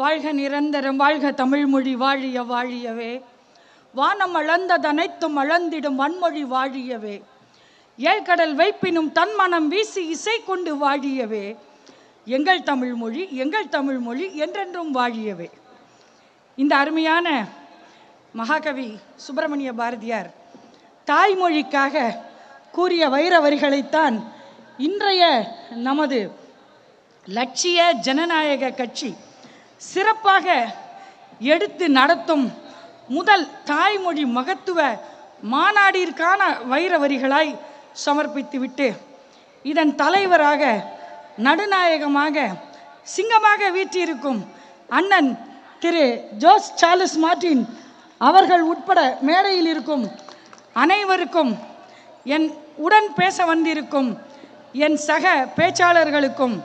வாழ்க நிரந்தரம், வாழ்க தமிழ்மொழி வாழிய வாழியவே. வானம் அளந்ததனைத்தும் அளந்திடும் வன்மொழி வாழியவே. ஏழ்கடல் வைப்பினும் தன்மனம் வீசி இசை கொண்டு வாழியவே. எங்கள் தமிழ்மொழி எங்கள் தமிழ்மொழி என்றென்றும் வாழியவே. இந்த அருமையான மகாகவி சுப்பிரமணிய பாரதியார் தாய்மொழிக்காக கூறிய வைர வரிகளைத்தான் இன்றைய நமது லட்சிய ஜனநாயக கட்சி சிறப்பாக எடுத்து நடத்தும் முதல் தாய்மொழி மகத்துவ மாநாடிற்கான வைர வரிகளாய் சமர்ப்பித்துவிட்டு இதன் தலைவராக நடுநாயகமாக சிங்கமாக வீற்றிருக்கும் அண்ணன் திரு ஜோஸ் சார்லஸ் மார்ட்டின் அவர்கள் உட்பட மேடையில் இருக்கும் அனைவருக்கும், என் உடன் பேச வந்திருக்கும் என் சக பேச்சாளர்களுக்கும்,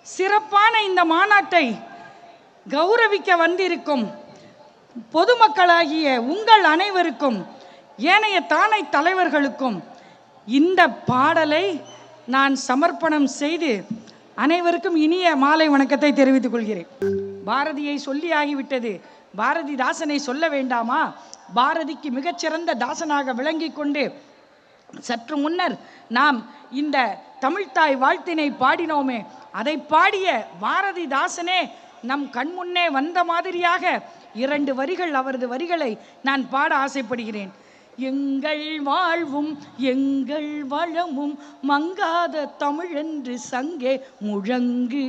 சிறப்பான இந்த மாநாட்டை கௌரவிக்க வந்திருக்கும் பொதுமக்களாகிய உங்கள் அனைவருக்கும், ஏனைய தானை தலைவர்களுக்கும் இந்த பாடலை நான் சமர்ப்பணம் செய்து அனைவருக்கும் இனிய மாலை வணக்கத்தை தெரிவித்துக் கொள்கிறேன். பாரதியை சொல்லி ஆகிவிட்டது, பாரதிதாசனை சொல்ல வேண்டாமா? பாரதிக்கு மிகச்சிறந்த தாசனாக விளங்கி கொண்டு சற்று முன்னர் நாம் இந்த தமிழ்த்தாய் வாழ்த்தினை பாடினோமே, அதை பாடிய பாரதிதாசனே நம் கண்முன்னே வந்த மாதிரியாக 2 வரிகள் அவரது வரிகளை நான் பாட ஆசைப்படுகிறேன். எங்கள் வாழ்வும் எங்கள் வளமும் மங்காத தமிழென்று சங்கே முழங்கு.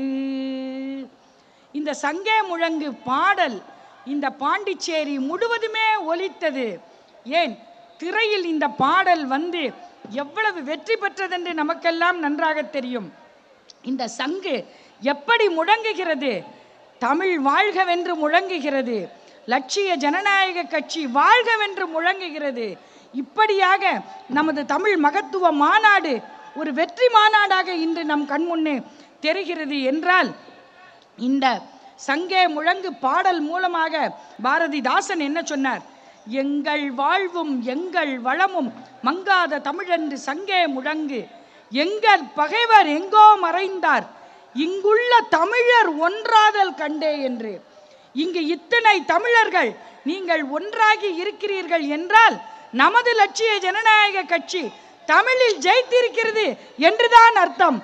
இந்த சங்கே முழங்கு பாடல் இந்த பாண்டிச்சேரி முழுவதுமே ஒலித்தது. ஏன், திரையில் இந்த பாடல் வந்து எவ்வளவு வெற்றி பெற்றதென்று நமக்கெல்லாம் நன்றாக தெரியும். இந்த சங்கு எப்படி முழங்குகிறது? தமிழ் வாழ்கவென்று முழங்குகிறது, லட்சிய ஜனநாயக கட்சி வாழ்கவென்று முழங்குகிறது. இப்படியாக நமது தமிழ் மகத்துவ மாநாடு ஒரு வெற்றி மாநாடாக இன்று நம் கண்முன்னே தெரிகிறது என்றால், இந்த சங்கே முழங்கு பாடல் மூலமாக பாரதிதாசன் என்ன சொன்னார்? எங்கள் வாழ்வும் எங்கள் வளமும் மங்காத தமிழென்று சங்கே முழங்கு. எங்கள் பகைவர் எங்கோ மறைந்தார், இங்குள்ள தமிழர் ஒன்றாதல் கண்டே என்று. இங்கு இத்தனை தமிழர்கள் நீங்கள் ஒன்றாகி இருக்கிறீர்கள் என்றால் நமது லட்சிய ஜனநாயக கட்சி தமிழில் ஜெயித்திருக்கிறது என்றுதான் அர்த்தம்.